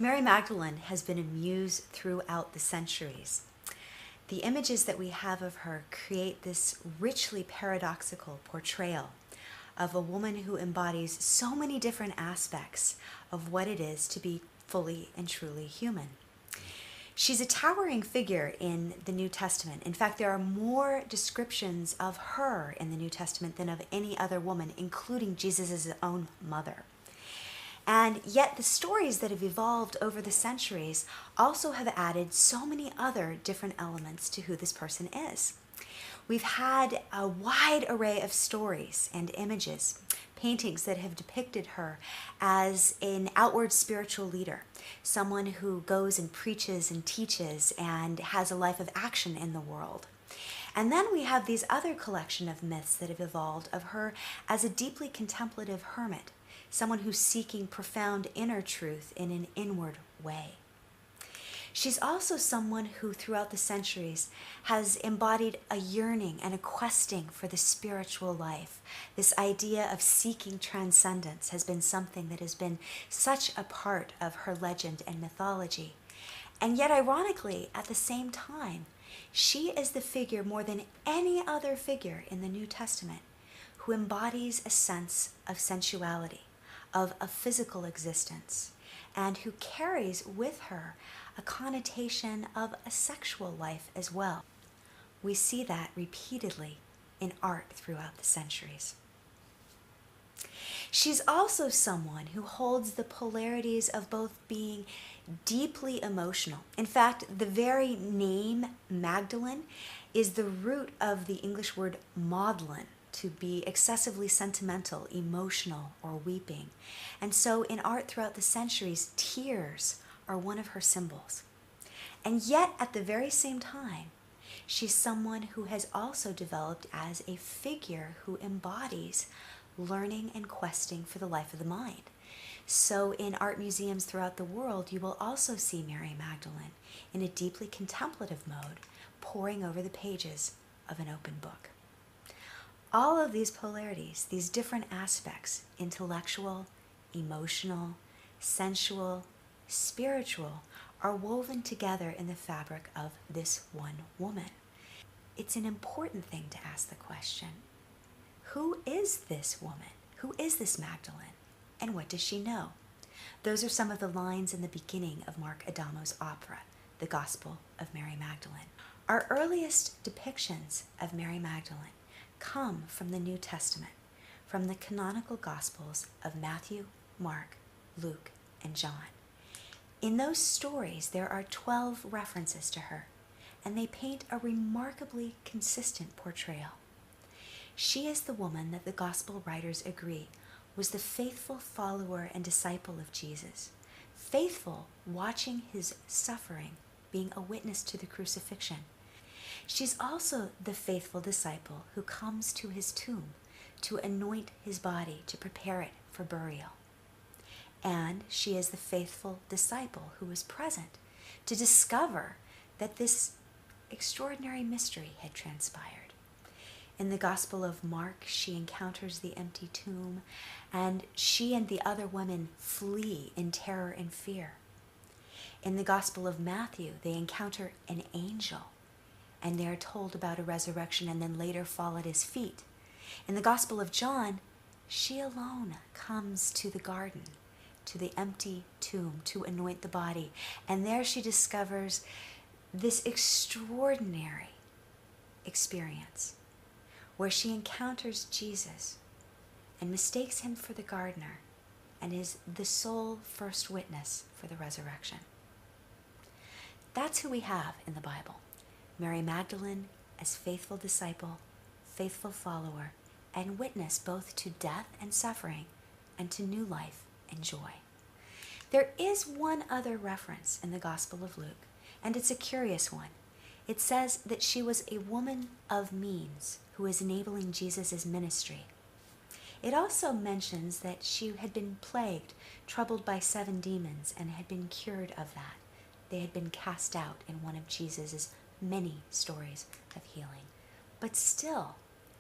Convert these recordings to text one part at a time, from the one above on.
Mary Magdalene has been a muse throughout the centuries. The images that we have of her create this richly paradoxical portrayal of a woman who embodies so many different aspects of what it is to be fully and truly human. She's a towering figure in the New Testament. In fact, there are more descriptions of her in the New Testament than of any other woman, including Jesus' own mother. And yet the stories that have evolved over the centuries also have added so many other different elements to who this person is. We've had a wide array of stories and images, paintings that have depicted her as an outward spiritual leader, someone who goes and preaches and teaches and has a life of action in the world. And then we have these other collection of myths that have evolved of her as a deeply contemplative hermit, someone who's seeking profound inner truth in an inward way. She's also someone who throughout the centuries has embodied a yearning and a questing for the spiritual life. This idea of seeking transcendence has been something that has been such a part of her legend and mythology. And yet ironically, at the same time, she is the figure more than any other figure in the New Testament who embodies a sense of sensuality, of a physical existence, and who carries with her a connotation of a sexual life as well. We see that repeatedly in art throughout the centuries. She's also someone who holds the polarities of both being deeply emotional. In fact, the very name Magdalene is the root of the English word maudlin, to be excessively sentimental, emotional, or weeping. And so in art throughout the centuries, tears are one of her symbols. And yet at the very same time, she's someone who has also developed as a figure who embodies learning and questing for the life of the mind. So in art museums throughout the world, you will also see Mary Magdalene in a deeply contemplative mode, poring over the pages of an open book. All of these polarities, these different aspects, intellectual, emotional, sensual, spiritual, are woven together in the fabric of this one woman. It's an important thing to ask the question, who is this woman? Who is this Magdalene? And what does she know? Those are some of the lines in the beginning of Mark Adamo's opera, The Gospel of Mary Magdalene. Our earliest depictions of Mary Magdalene come from the New Testament, from the canonical Gospels of Matthew, Mark, Luke, and John. In those stories, there are 12 references to her, and they paint a remarkably consistent portrayal. She is the woman that the Gospel writers agree was the faithful follower and disciple of Jesus, faithful watching his suffering, being a witness to the crucifixion. She's also the faithful disciple who comes to his tomb to anoint his body, to prepare it for burial. And she is the faithful disciple who was present to discover that this extraordinary mystery had transpired. In the Gospel of Mark, she encounters the empty tomb, and she and the other women flee in terror and fear. In the Gospel of Matthew, they encounter an angel, and they are told about a resurrection and then later fall at his feet. In the Gospel of John, she alone comes to the garden, to the empty tomb, to anoint the body. And there she discovers this extraordinary experience where she encounters Jesus and mistakes him for the gardener and is the sole first witness for the resurrection. That's who we have in the Bible. Mary Magdalene as faithful disciple, faithful follower, and witness both to death and suffering and to new life and joy. There is one other reference in the Gospel of Luke, and it's a curious one. It says that she was a woman of means who was enabling Jesus' ministry. It also mentions that she had been plagued, troubled by 7 demons, and had been cured of that. They had been cast out in one of Jesus' many stories of healing. But still,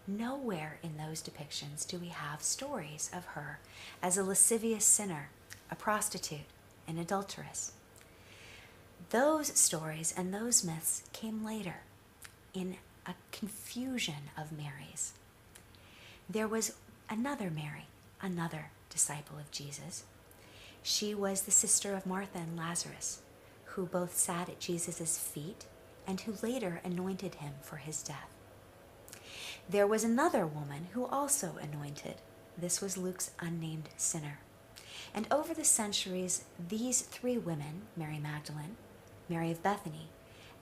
nowhere in those depictions do we have stories of her as a lascivious sinner, a prostitute, an adulteress. Those stories and those myths came later in a confusion of Marys. There was another Mary, another disciple of Jesus. She was the sister of Martha and Lazarus, who both sat at Jesus' feet and who later anointed him for his death. There was another woman who also anointed. This was Luke's unnamed sinner. And over the centuries, these three women, Mary Magdalene, Mary of Bethany,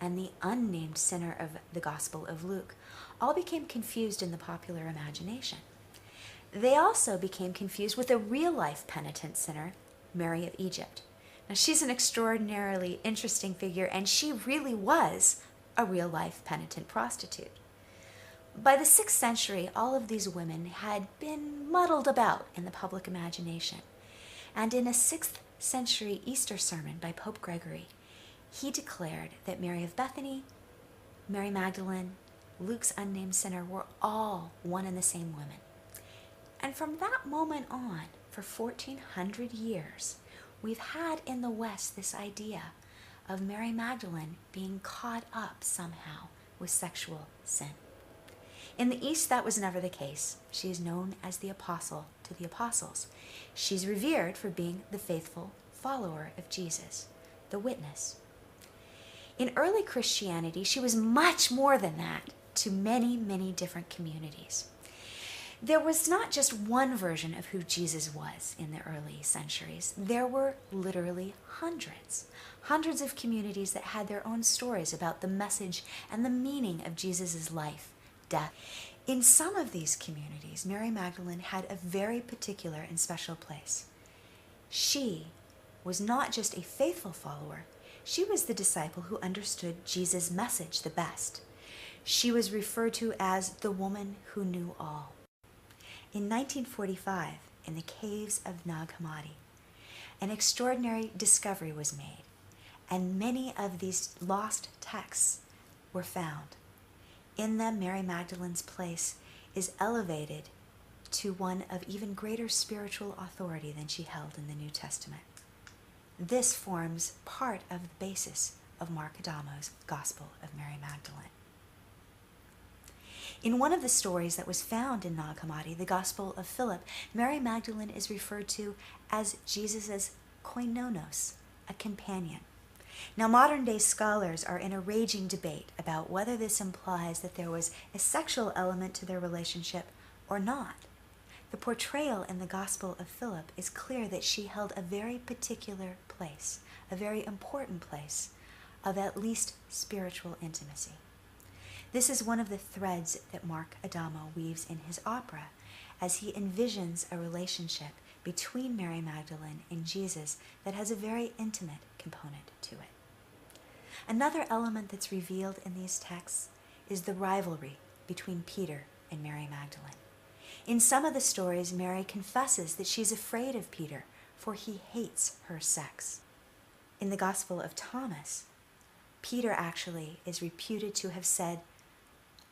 and the unnamed sinner of the Gospel of Luke, all became confused in the popular imagination. They also became confused with a real-life penitent sinner, Mary of Egypt. Now, she's an extraordinarily interesting figure, and she really was a real-life penitent prostitute. By the 6th century, all of these women had been muddled about in the public imagination. And in a 6th century Easter sermon by Pope Gregory, he declared that Mary of Bethany, Mary Magdalene, Luke's unnamed sinner were all one and the same women. And from that moment on, for 1400 years, we've had in the West this idea of Mary Magdalene being caught up somehow with sexual sin. In the East, that was never the case. She is known as the apostle to the apostles. She's revered for being the faithful follower of Jesus, the witness. In early Christianity, she was much more than that to many, many different communities. There was not just one version of who Jesus was in the early centuries. There were literally hundreds of communities that had their own stories about the message and the meaning of Jesus' life, death. In some of these communities, Mary Magdalene had a very particular and special place. She was not just a faithful follower, she was the disciple who understood Jesus' message the best. She was referred to as the woman who knew all. In 1945, in the caves of Nag Hammadi, an extraordinary discovery was made, and many of these lost texts were found. In them, Mary Magdalene's place is elevated to one of even greater spiritual authority than she held in the New Testament. This forms part of the basis of Mark Adamo's Gospel of Mary Magdalene. In one of the stories that was found in Nag Hammadi, the Gospel of Philip, Mary Magdalene is referred to as Jesus' koinonos, a companion. Now, modern-day scholars are in a raging debate about whether this implies that there was a sexual element to their relationship or not. The portrayal in the Gospel of Philip is clear that she held a very particular place, a very important place of at least spiritual intimacy. This is one of the threads that Mark Adamo weaves in his opera as he envisions a relationship between Mary Magdalene and Jesus that has a very intimate component to it. Another element that's revealed in these texts is the rivalry between Peter and Mary Magdalene. In some of the stories, Mary confesses that she's afraid of Peter, for he hates her sex. In the Gospel of Thomas, Peter actually is reputed to have said,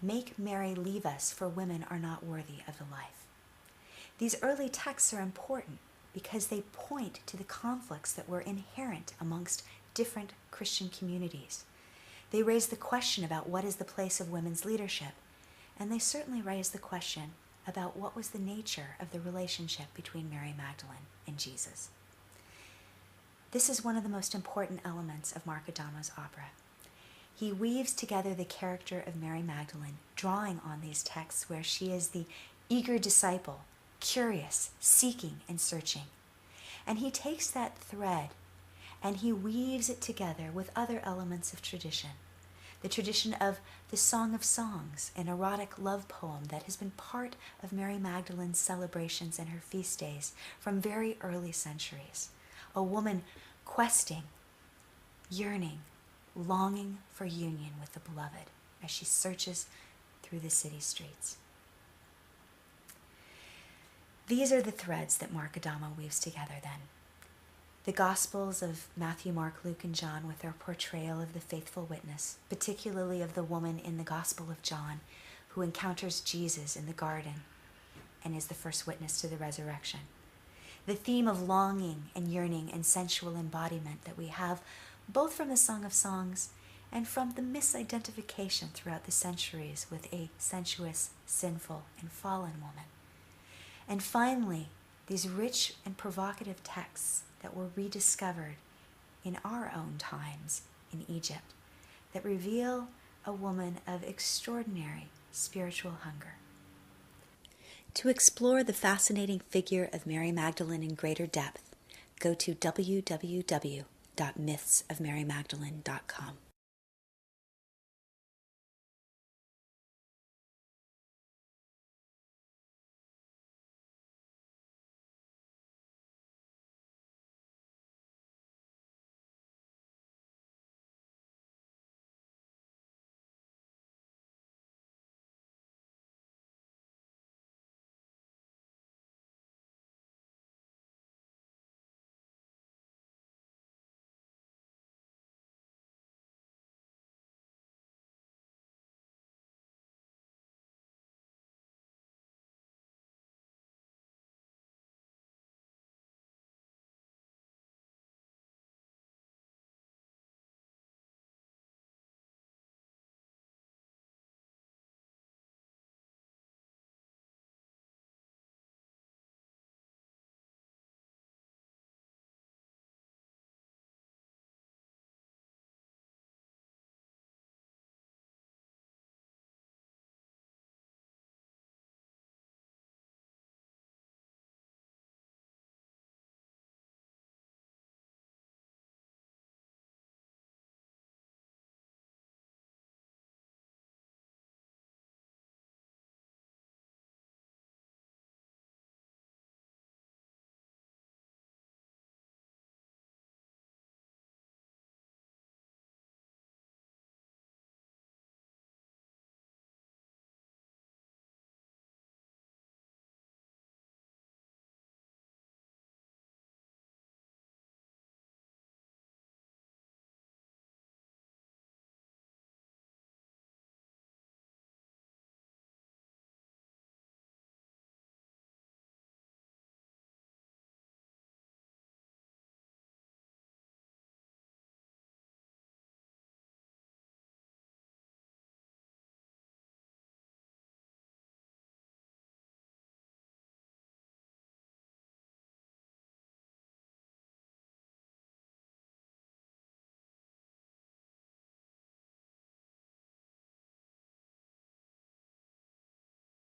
"Make Mary leave us, for women are not worthy of the life." These early texts are important because they point to the conflicts that were inherent amongst different Christian communities. They raise the question about what is the place of women's leadership, and they certainly raise the question about what was the nature of the relationship between Mary Magdalene and Jesus. This is one of the most important elements of Mark Adamo's opera. He weaves together the character of Mary Magdalene, drawing on these texts where she is the eager disciple, curious, seeking, and searching. And he takes that thread and he weaves it together with other elements of tradition. The tradition of the Song of Songs, an erotic love poem that has been part of Mary Magdalene's celebrations and her feast days from very early centuries. A woman questing, yearning, longing for union with the beloved as she searches through the city streets. These are the threads that Mark Adamo weaves together then. The Gospels of Matthew, Mark, Luke, and John with their portrayal of the faithful witness, particularly of the woman in the Gospel of John who encounters Jesus in the garden and is the first witness to the resurrection. the theme of longing and yearning and sensual embodiment that we have both from the Song of Songs and from the misidentification throughout the centuries with a sensuous, sinful, and fallen woman. And finally, these rich and provocative texts that were rediscovered in our own times in Egypt that reveal a woman of extraordinary spiritual hunger. To explore the fascinating figure of Mary Magdalene in greater depth, go to www.mythsofmarymagdalene.com.